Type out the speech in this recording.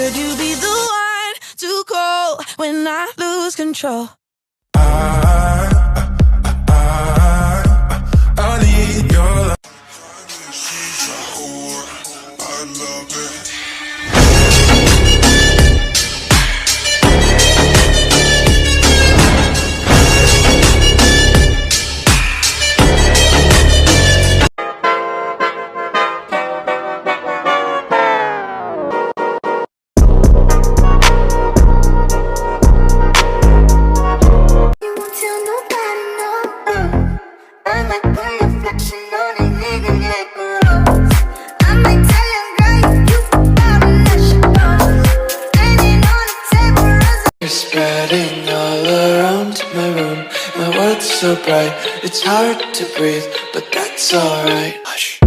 Could you be the one to call when I lose control? I need your love. I love it. You won't tell nobody, no. I might put your flexion on a nigga like a rose. I might tell your girl you forgot and let you go. Standing on the table, roses. You're spreading all around my room. My world's so bright, it's hard to breathe, but that's alright. Hush.